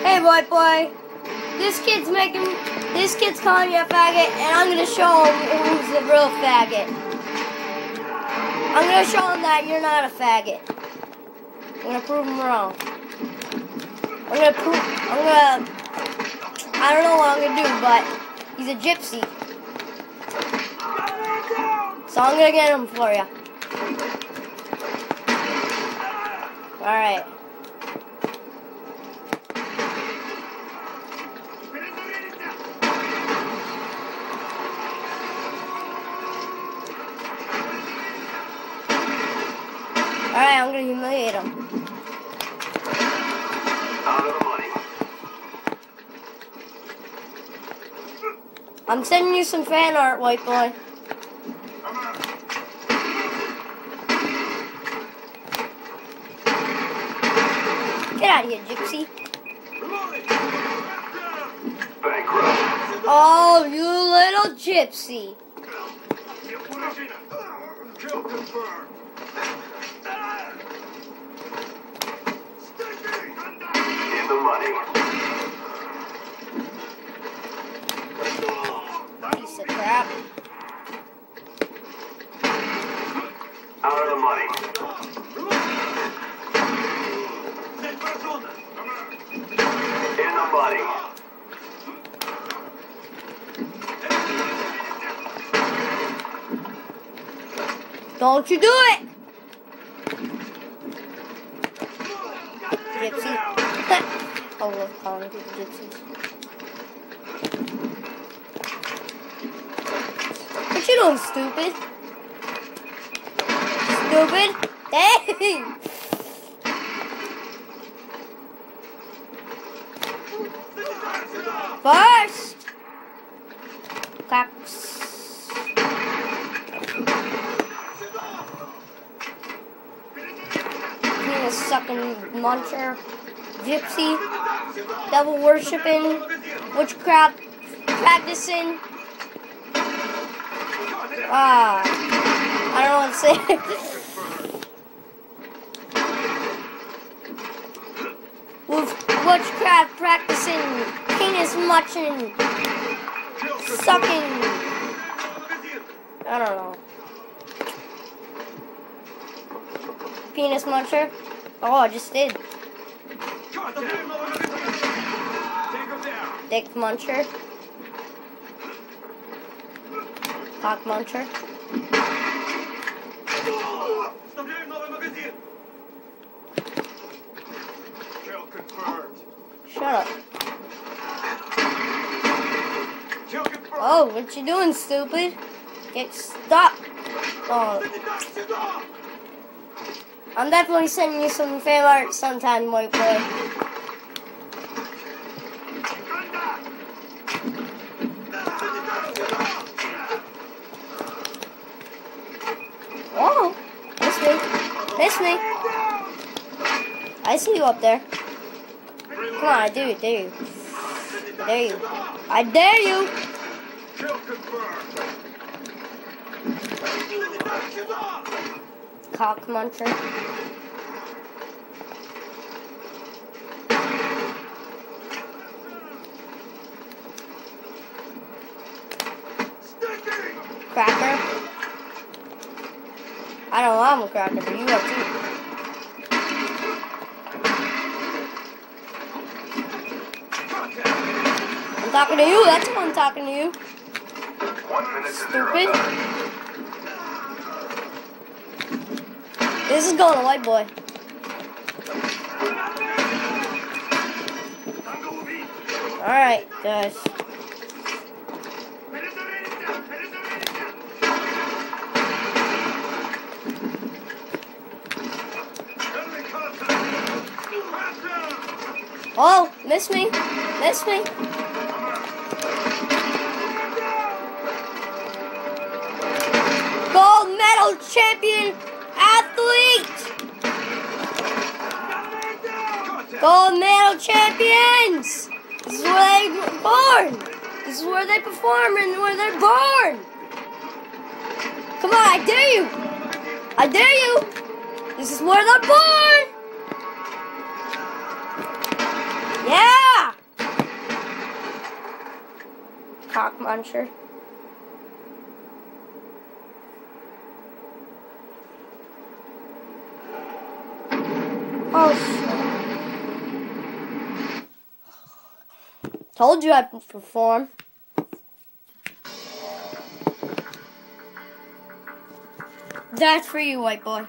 Hey, white boy. This kid's calling you a faggot, and I'm gonna show him who's the real faggot. I'm gonna show him that you're not a faggot. I'm gonna prove him wrong. I don't know what I'm gonna do, but he's a gypsy. So I'm gonna get him for you. Alright. Alright, I'm gonna humiliate him. Out of the money. I'm sending you some fan art, white boy. Get out of here, gypsy. Bankrupt. Oh, you little gypsy. Kill confirmed. In the money. Piece of crap. Out of the money. In the money. Don't you do it! Gypsy. I love calling people gypsies. What you doing, stupid? Stupid? Dang! First! Cocks. Sucking muncher, gypsy, devil worshipping, witchcraft practicing. I don't know what to say. With witchcraft practicing, penis munching, sucking. I don't know. Penis muncher. Oh, I just did. Dick muncher. Cock muncher. Shut up. Oh, what you doing, stupid? Get stopped. Oh. I'm definitely sending you some fan art sometime, white boy. Oh, miss me. Miss me. I see you up there. Come on, I dare you, dare you. I dare you. I dare you. Cock muncher. Cracker. I don't know, I'm a cracker, but you are too. I'm talking to you, that's why I'm talking to you. 1 minute to Stupid. This is going to white boy. Alright, guys. Oh, miss me. Miss me. Gold medal champion athlete. Gold medal champions. This is where they're born. This is where they perform and where they're born. Come on, I dare you. I dare you. This is where they're born. Yeah. cock muncher. Oh, shit. Told you I'd perform. That's for you, white boy.